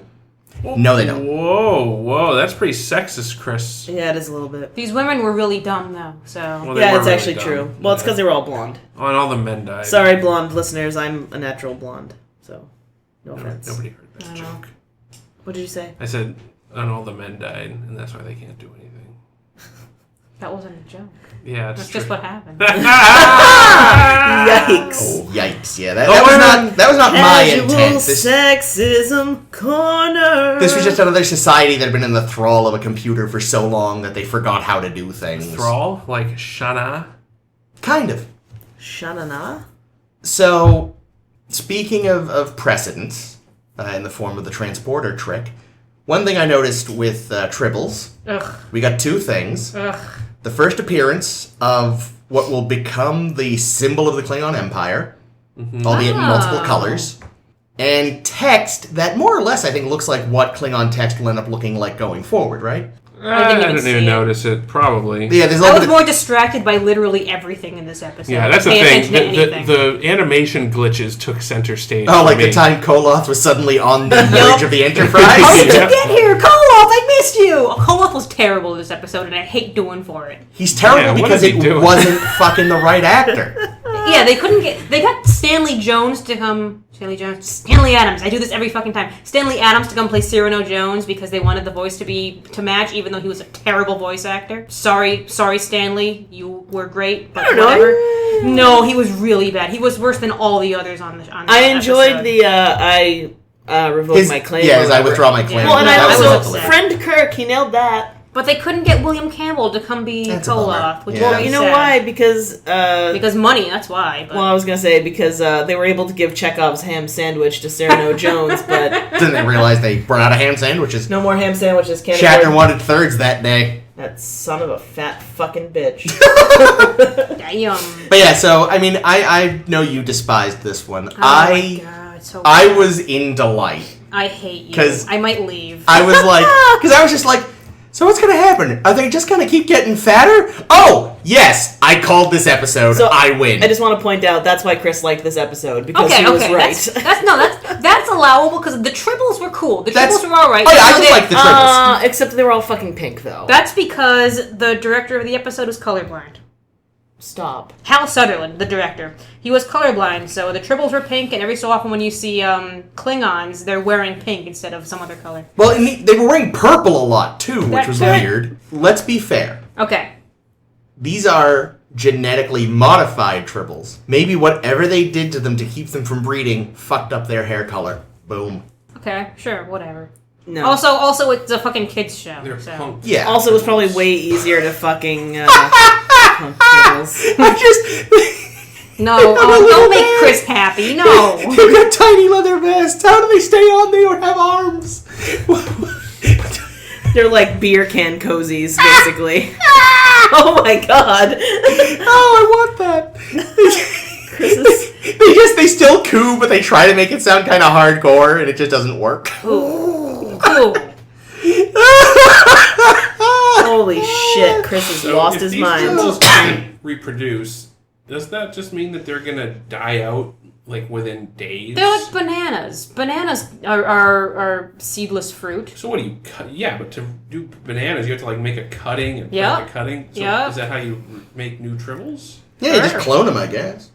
No, they don't. Whoa, that's pretty sexist, Chris. Yeah, it is a little bit. These women were really dumb, though. So Well, they Yeah, were it's really actually dumb. true. Well, it's because they were all blonde. Oh, and all the men died. Sorry, blonde listeners. I'm a natural blonde. So, no offense. Nobody heard that I know. joke. What did you say? I said, and all the men died, and that's why they can't do anything. That wasn't a joke. Yeah, it's That's true. just what happened. Yikes. Oh, yikes. Yeah, that was not my intent. Sexism corner. This was just another society that had been in the thrall of a computer for so long that they forgot how to do things. Thrall? Like Shana? Kind of. Shanana? So, speaking of precedents, in the form of the transporter trick, one thing I noticed with Tribbles, we got two things. The first appearance of what will become the symbol of the Klingon Empire, albeit in multiple colors, and text that more or less I think looks like what Klingon text will end up looking like going forward, right? I didn't even notice it. Probably. Yeah, there's a I little was bit more distracted by literally everything in this episode. Yeah, that's the Pay thing. attention to anything. The animation glitches took center stage. Oh, for like me. the time Koloth was suddenly on the bridge of the Enterprise? How did Yeah. you get here? Koloth, I missed you! Koloth was terrible this episode, and I hate Doohan for it. He's terrible Yeah, what because is he it doing? wasn't fucking the right actor. Yeah, they got Stanley Jones to come... Stanley Adams. I do this every fucking time. Stanley Adams to come play Cyrano Jones because they wanted the voice to match, even though he was a terrible voice actor. Sorry, Stanley. You were great, but whatever. No, he was really bad. He was worse than all the others on the I enjoyed episode. I revoked my claim. Yeah, or as I whatever. withdraw my claim. Well, and That I was also upset. friend Kirk. He nailed that. But they couldn't get William Campbell to come be That's a bummer. Koloth, which Yeah. is Well, you know sad. why? Because Because money, that's why. But. well, I was gonna say because they were able to give Chekhov's ham sandwich to Cyrano Jones, but Didn't realize they brought out of ham sandwiches. no more ham sandwiches. Can't Shatner afford- wanted thirds that day. That son of a fat fucking bitch. Damn. But yeah, so, I mean, I know you despised this one. Oh my God, it's so I bad. was in delight. I hate you. 'Cause I might leave. I was like, because I was just like, so what's going to happen? Are they just going to keep getting fatter? Oh, yes, I called this episode. So, I win. I just want to point out that's why Chris liked this episode because Okay, he was okay, right. that's allowable because the Tribbles were cool. The Tribbles were all right. Oh, yeah, I So just they- like the Tribbles. Except they were all fucking pink though. That's because the director of the episode was colorblind. Stop. Hal Sutherland, the director, he was colorblind, so the Tribbles were pink, and every so often when you see Klingons, they're wearing pink instead of some other color. Well, and they were wearing purple a lot, too, which That's was right. weird. Let's be fair. Okay. These are genetically modified Tribbles. Maybe whatever they did to them to keep them from breeding fucked up their hair color. Boom. Okay, sure, whatever. No. Also, it's a fucking kids show. They're So. punk. Yeah. Also, it was probably way easier to fucking punk Tribbles. I just... No, don't make Chris happy. No. They've got tiny leather vests. How do they stay on? They don't have arms. They're like beer can cozies, basically. Oh my god. Oh, I want that. Chris is... They still coo, but they try to make it sound kind of hardcore, and it just doesn't work. Ooh. Cool. Holy shit, Chris has lost his mind. If these Tribbles can't reproduce, does that just mean that they're gonna die out like within days? They're like bananas. Bananas are seedless fruit. So what do you cut? Yeah, but to do bananas, you have to like make a cutting and Yeah. print the cutting. So Yeah. is that how you make new Tribbles? Yeah, you just Sure. clone them, I guess.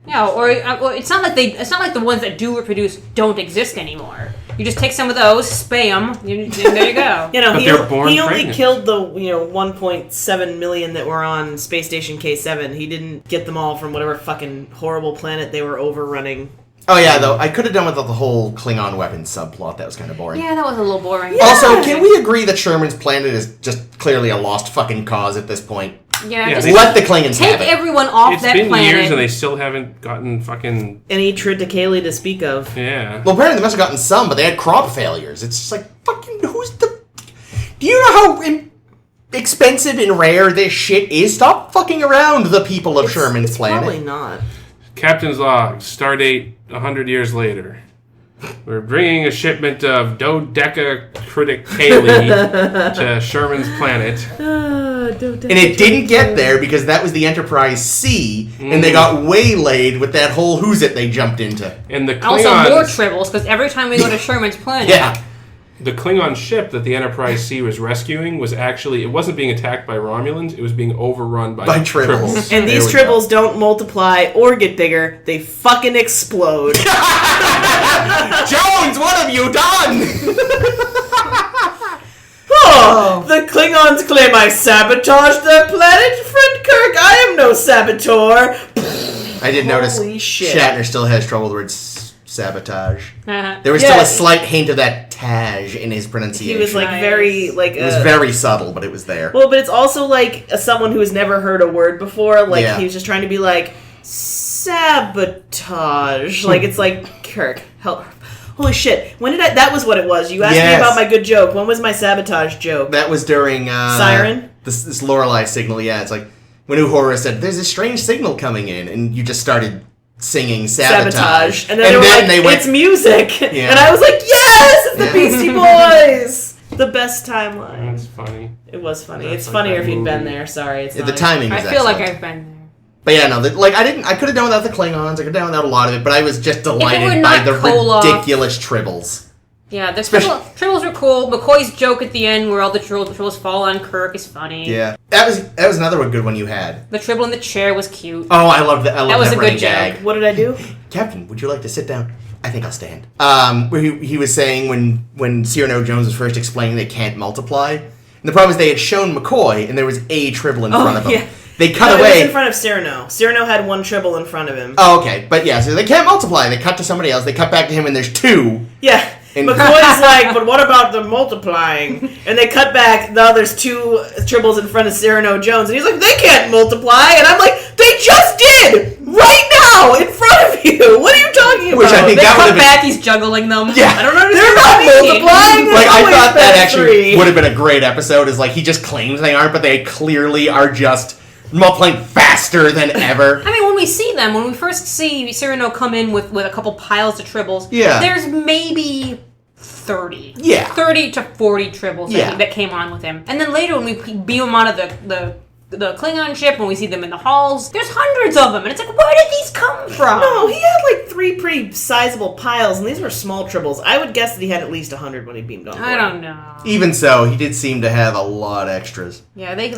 Yeah, or well, it's not like the ones that do reproduce don't exist anymore. You just take some of those, spay them, and there you go. You know, But he they're born only pregnant. killed the 1.7 million that were on Space Station K7. He didn't get them all from whatever fucking horrible planet they were overrunning. Oh yeah, though I could have done without the whole Klingon weapons subplot. That was kind of boring. Yeah, that was a little boring. Also, can we agree that Sherman's planet is just clearly a lost fucking cause at this point? Yeah, Yeah, just they- Let the Klingons take have it. everyone off It's that been planet. years and they still haven't gotten fucking Any Triticale to speak of. yeah. Well, apparently they must have gotten some, but they had crop failures. It's just like, fucking, who's the... Do you know how expensive and rare this shit is? Stop fucking around the people of Sherman's It's planet. probably not. Captain's log, stardate 100 years later. We're bringing a shipment of dodecacriticale to Sherman's planet. And it didn't get there because that was the Enterprise C, and they got waylaid with that whole who's it they jumped into. And the Also, more Klingons, Tribbles, because every time we go to Sherman's planet, Yeah. the Klingon ship that the Enterprise C was rescuing was actually, it wasn't being attacked by Romulans, it was being overrun by Tribbles. And these Tribbles don't multiply or get bigger, they fucking explode. Jones, what have you done? The Klingons claim I sabotaged their planet. Friend Kirk, I am no saboteur. I did notice Holy shit. Shatner still has trouble with the word sabotage. Uh-huh. There was still a slight hint of that taj in his pronunciation. He was like very like. It was very subtle, but it was there. Well, but it's also like someone who has never heard a word before. Like Yeah. he was just trying to be like sabotage. Like it's like Kirk, help. Holy shit! When did I? That was what it was. You asked me about my good joke. When was my sabotage joke? That was during Siren. This Lorelei signal. Yeah, it's like when Uhura said, "There's a strange signal coming in," and you just started singing sabotage, and then they went, "It's music," Yeah. and I was like, "Yes, it's the Beastie Boys." The best timeline. That's funny. It was funny. That's It's like funnier that if you'd been movie. there. Sorry, it's The not. timing was I feel like excellent. I've been there. But yeah, no, I could have done without the Klingons. I could have done without a lot of it, but I was just delighted by not the Koloff. ridiculous Tribbles. Yeah, the Tribbles were cool. McCoy's joke at the end where all the Tribbles fall on Kirk is funny. Yeah, that was another good one you had. The Tribble in the chair was cute. Oh, I loved that. That was a good running joke. gag. What did I do? Captain, would you like to sit down? I think I'll stand. Where he was saying when Cyrano Jones was first explaining they can't multiply, and the problem is they had shown McCoy and there was a Tribble in front of him. Yeah. They cut No, away. it was in front of Cyrano. Cyrano had one Tribble in front of him. Oh, okay, but yeah, so they can't multiply. They cut to somebody else. They cut back to him, and there's two. Yeah. And- McCoy's like, but what about the multiplying? And they cut back, now there's two Tribbles in front of Cyrano Jones, and he's like, they can't multiply! And I'm like, they just did! Right now! In front of you! What are you talking about? Which I think They that cut would've been- back, he's juggling them. Yeah. I don't understand. They're what not you mean. multiplying! Like, I There's thought always that been actually three. would have been a great episode, is like, he just claims they aren't, but they clearly are just multiplying faster than ever. I mean, when we see them, when we first see Cyrano come in with a couple piles of Tribbles, Yeah. there's maybe 30. Yeah. 30 to 40 Tribbles Yeah. that came on with him. And then later when we beam them out of the Klingon ship, when we see them in the halls, there's hundreds of them. And it's like, where did these come from? No, he had like three pretty sizable piles, and these were small Tribbles. I would guess that he had at least 100 when he beamed on board. I don't know. Even so, he did seem to have a lot extras. Yeah, they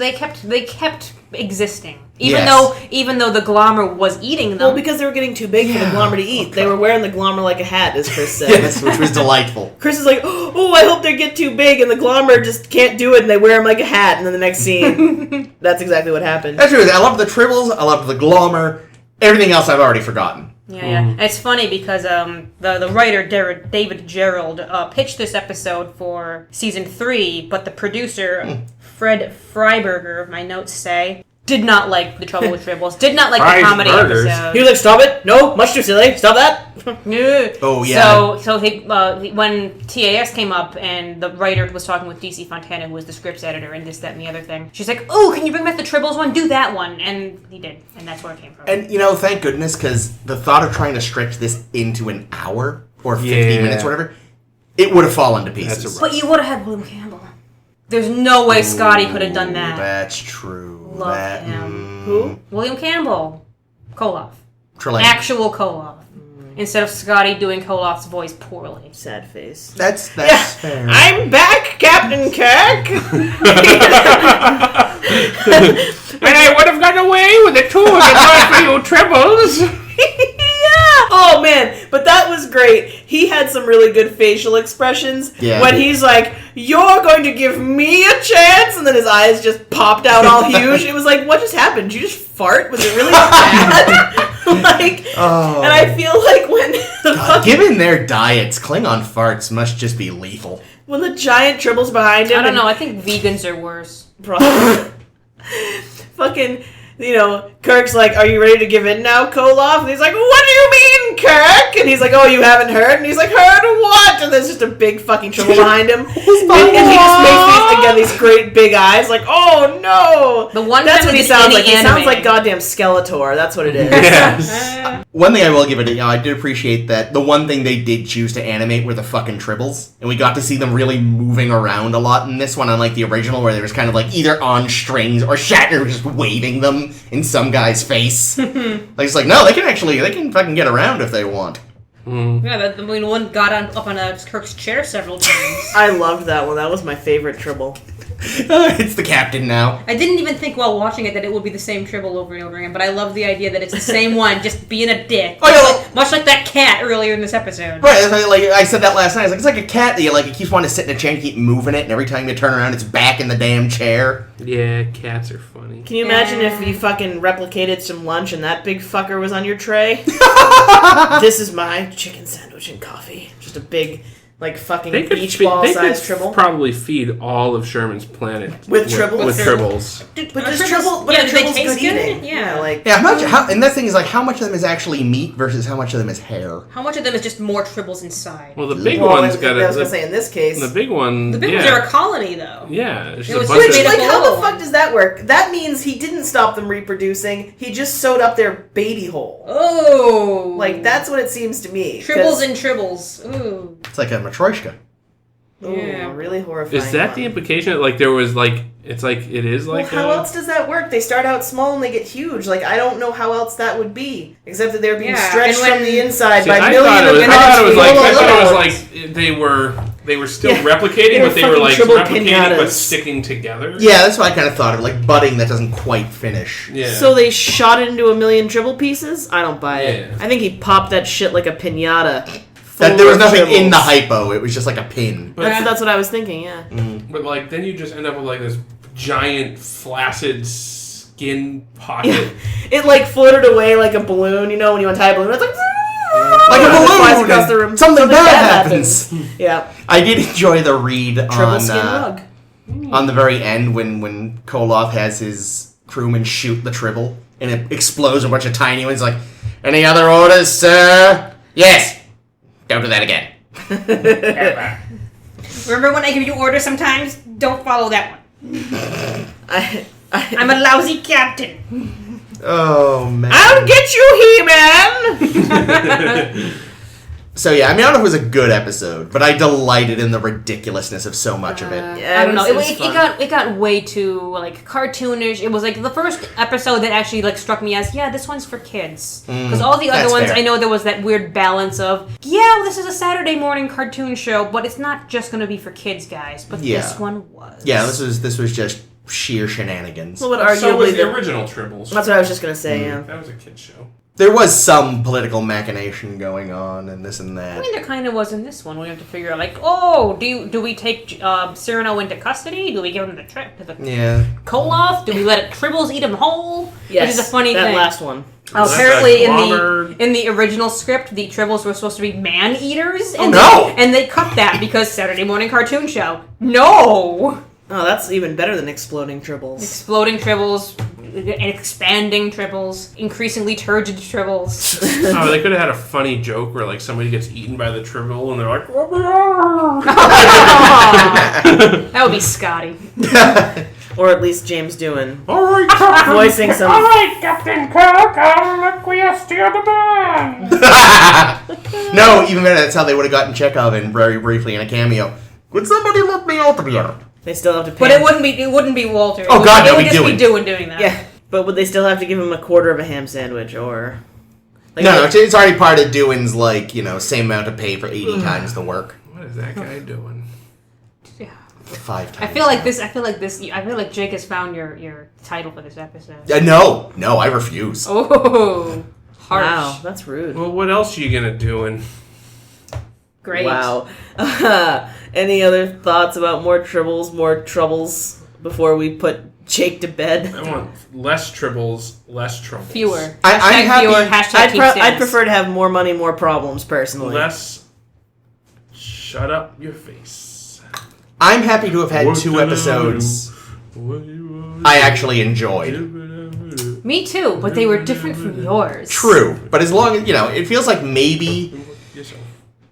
kept existing. Yes. Even though the Glommer was eating them. Well, because they were getting too big for the Glommer to eat. They were wearing the Glommer like a hat, as Chris said. Yes, which was delightful. Chris is like, oh, I hope they get too big, and the Glommer just can't do it, and they wear him like a hat, and then the next scene, that's exactly what happened. That's true. I loved the Tribbles. I loved the Glommer. Everything else I've already forgotten. Yeah. It's funny because the writer David Gerald pitched this episode for season 3, but the producer Fred Freiberger, my notes say, did not like the Trouble with Tribbles. Did not like the comedy Freiberger's. episode. He was like, stop it! No, much too silly. Stop that! No. Oh, yeah. So when TAS came up and the writer was talking with DC Fontana, who was the scripts editor, and this, that, and the other thing, she's like, "Oh, can you bring back the Tribbles one? Do that one," and he did, and that's where it came from. And, thank goodness, because the thought of trying to stretch this into an hour or 50 Yeah. minutes or whatever, it would have fallen to pieces. That's a But you would have had William Campbell. There's no way Scotty could have done that. That's true. Love him. Who? William Campbell, Koloff, Trelawney. actual Koloff, instead of Scotty doing Koloff's voice poorly. Sad face. That's Yeah, fair. I'm back, Captain Kirk! And I would have gotten away with it too if it weren't for you Tribbles. Yeah! Oh man, but that was great. He had some really good facial expressions Yeah. when he's like, "You're going to give me a chance," and then his eyes just popped out all huge. It was like, what just happened? Did you just fart? Was it really bad? And I feel like when Given their diets, Klingon farts must just be lethal. when the giant Tribbles behind him, I don't and know. I think vegans are worse. fucking, Kirk's like, "Are you ready to give in now, Koloff?" And he's like, "What do you mean, Kirk?" And he's like, "Oh, you haven't heard?" And he's like, "Heard what?" And there's just a big fucking Tribble behind him. and he just makes these great big eyes, like, "Oh no!" The one That's time what we he did sounds any like. He sounds anime. like goddamn Skeletor. That's what it is. Yes. One thing I will give it, I did appreciate that the one thing they did choose to animate were the fucking Tribbles, and we got to see them really moving around a lot in this one, unlike the original where they was kind of like either on strings or Shatner was just waving them in some guy's face. Like it's like, no, they can fucking get around if they want. Yeah, the one got up on Kirk's chair several times. I loved that one. That was my favorite Tribble. It's the captain now. I didn't even think while watching it that it would be the same Tribble over and over again, but I love the idea that it's the same one, just being a dick. Oh, yeah, much like that cat earlier in this episode. Right, like I said that last night. I was like, it's like a cat that it keeps wanting to sit in a chair and keep moving it, and every time you turn around, it's back in the damn chair. Yeah, cats are funny. Can you imagine if you fucking replicated some lunch and that big fucker was on your tray? This is my chicken sandwich and coffee. Just a big, fucking beach ball sized Tribble. Probably feed all of Sherman's planet with Tribbles. With Tribbles. But this Tribble, do they taste good good? eating. Yeah. And that thing is how much of them is actually meat versus how much of them is hair. How much of them is just more Tribbles inside? Well, the big one's got I was gonna say in this case, the big one. The big ones are a colony, though. Yeah, it's It was a bunch just of, made up how little the fuck does that work? That means he didn't stop them reproducing. He just sewed up their baby hole. Oh, That's what it seems to me. Tribbles and Tribbles. Ooh, It's like a matryoshka. Yeah, really horrifying. Is that the implication? There was it's it is Well, how else does that work? They start out small and they get huge. I don't know how else that would be, except that they're being stretched from the inside by millions of I thought it was minutes. they were still replicating, but they were Tribble replicating pinatas. but sticking together. Yeah, that's what I kind of thought of, budding that doesn't quite finish. Yeah. So they shot it into a million Tribble pieces? I don't buy it. Yeah. I think he popped that shit like a pinata. That there was full of nothing in Tribbles. the hypo. It was just like a pin. That's what I was thinking, yeah. But then you just end up with this giant flaccid skin pocket. It floated away like a balloon, when you untie a balloon, it's like Like a balloon! flies across the room. Something bad happens. Yeah. I did enjoy the read Tribble skin rug. on the very end when Koloth has his crewmen shoot the Tribble and it explodes a bunch of tiny ones. Any other orders, sir? Yes. Don't do that again. remember when I give you orders sometimes? Don't follow that one. I'm a lousy captain. Oh, man. I'll get you, He-Man! So, yeah, I don't know if it was a good episode, but I delighted in the ridiculousness of so much of it. Yeah, I don't know. it was fun. It got way too cartoonish. It was the first episode that actually struck me as this one's for kids. Because all the other that's ones, fair. I know there was that weird balance of this is a Saturday morning cartoon show, but it's not just going to be for kids, guys. But Yeah. this one was. Yeah, this was just sheer shenanigans. Well, but So was arguably the original Tribbles. That's what I was just gonna say, yeah. That was a kid's show. There was some political machination going on and this and that. I mean, there kind of was in this one. We have to figure out, do we take Cyrano into custody? Do we give him the trip to the Yeah. Koloth? Do we let Tribbles eat him whole? Yes, Which is a funny that thing. last one. Apparently, Clobbered. in the original script, the Tribbles were supposed to be man eaters. And no! and they cut that because Saturday morning cartoon show. No, Oh, that's even better than exploding Tribbles. exploding Tribbles, expanding Tribbles, increasingly turgid Tribbles. Oh, they could have had a funny joke where somebody gets eaten by the Tribble and they're like, That would be Scotty. Or at least James Doohan. all right, Captain. Voicing some... right, Captain Kirk, I'll acquiesce to your demand. No, even better, that's how they would have gotten Chekhov in very briefly in a cameo. Would somebody let me out of here? They still have to pay But it wouldn't be Walter. Oh, God, no, it would we just do be Doohan doing that. Yeah, but would they still have to give him a quarter of a ham sandwich, or... No, it's already part of Doohan's, same amount of pay for 80 times the work. What is that guy doing? Yeah. 5 times. I feel like Jake has found your title for this episode. No, I refuse. Oh, harsh. Wow, that's rude. Well, what else are you gonna do? Great. Wow. Any other thoughts about more Tribbles, more troubles before we put Jake to bed? I want less Tribbles, less troubles. Fewer. I'm Hashtag happy- fewer. Hashtag keep I'd stands. prefer to have more money, more problems, personally. Less. Shut up your face. I'm happy to have had 2 episodes I actually enjoyed. Me too, but they were different from yours. True, but as long as, it feels like maybe...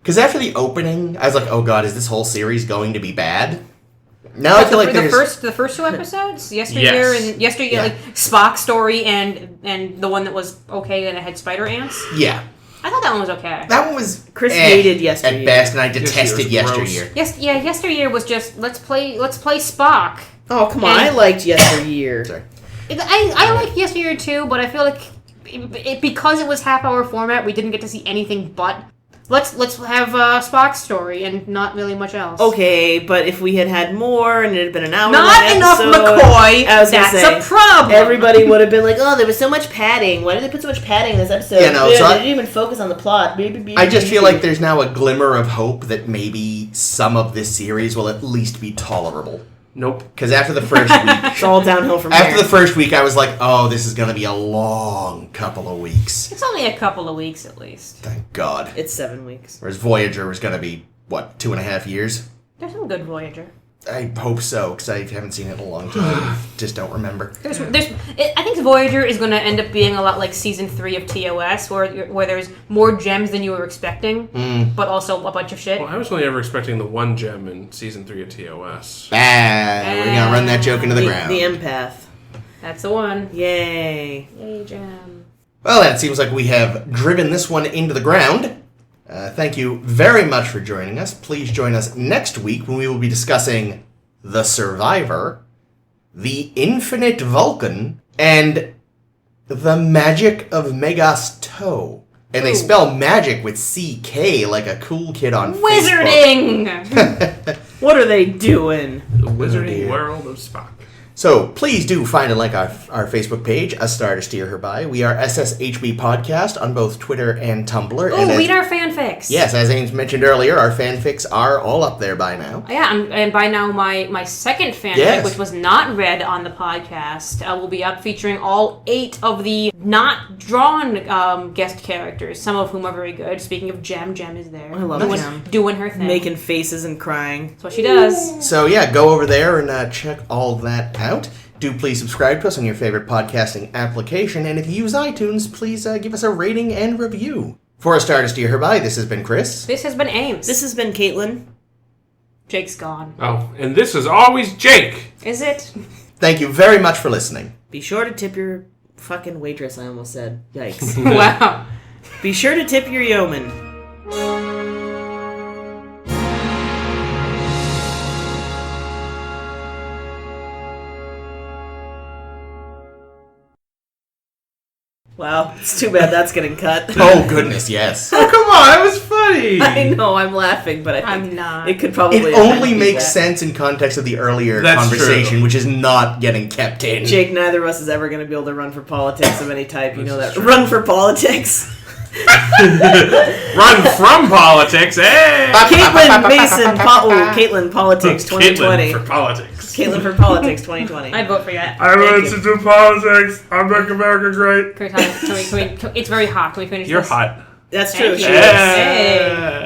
Because after the opening, I was like, oh god, is this whole series going to be bad? Now I feel like the there's... first 2 episodes, yesteryear Yes. and yesteryear, Yeah. Spock's story and the one that was okay and it had spider ants. Yeah. I thought that one was okay. That one was Chris hated Yesteryear. at best, and I detested Yesteryear was Yesteryear. Yesteryear was just let's play Spock. Oh, come on. And- I liked Yesteryear. Sorry. I like Yesteryear too, but I feel like because it was half-hour format, we didn't get to see anything but Let's have Spock's story and not really much else. Okay, but if we had more and it had been an hour, Not enough McCoy. I was gonna That's say, a problem. Everybody would have been like, "Oh, there was so much padding. Why did they put so much padding in this episode? Yeah, no, they so didn't even focus on the plot." I just feel like there's now a glimmer of hope that maybe some of this series will at least be tolerable. Nope. Because after the first week, it's all downhill from after there. the first week, I was like, "Oh, this is going to be a long couple of weeks." It's only a couple of weeks at least. Thank God. It's 7 weeks. Whereas Voyager was going to be what, 2.5 years? There's some good Voyager. I hope so, because I haven't seen it in a long time. Just don't remember. I think Voyager is going to end up being a lot like season 3 of TOS, where there's more gems than you were expecting, but also a bunch of shit. Well, I was only ever expecting the one gem in season 3 of TOS. We're going to run that joke into the ground. The empath. That's the one. Yay. Yay, gem. Well, that seems like we have driven this one into the ground. Thank you very much for joining us. Please join us next week when we will be discussing The Survivor, The Infinite Vulcan, and The Magic of Megas Toe. And they spell magic with CK like a cool kid on Wizarding! Facebook. What are they doing? The Wizarding dear. World of Spock. So please do find and like our Facebook page, A Star to Steer Her By. We are SSHB Podcast on both Twitter and Tumblr. Oh, read our fanfics. Yes, as Ames mentioned earlier, our fanfics are all up there by now. Yeah, and by now my second fanfic, Yes. which was not read on the podcast, will be up featuring all 8 of the not drawn guest characters, some of whom are very good. Speaking of Jem is there. I love Jem. Doing her thing. Making faces and crying. That's what she does. So yeah, go over there and check all that out. Do please subscribe to us on your favorite podcasting application, and if you use iTunes, please give us a rating and review. For A Star to Steer Her By, this has been Chris. This has been Ames. This has been Caitlin. Jake's gone. Oh, and this is always Jake. Is it? Thank you very much for listening. Be sure to tip your fucking waitress, I almost said. Yikes. Wow. Be sure to tip your yeoman. Wow, it's too bad that's getting cut. Oh, goodness, yes. Oh, come on, it was funny. I know, I'm laughing, but I think I'm not. it could probably... It only makes sense in context of the earlier That's conversation, true. which is not getting kept in. Jake, neither of us is ever going to be able to run for politics of any type. You know that. Run for politics. Run from politics, eh? Caitlin Mason, Caitlin Politics 2020. Caitlin for politics. Caitlin for Politics 2020. I'd vote for that. I Thank want you. to do politics. I make America great. Can we it's very hot. Can we finish You're this? hot. That's true. Thank She you. is. Hey.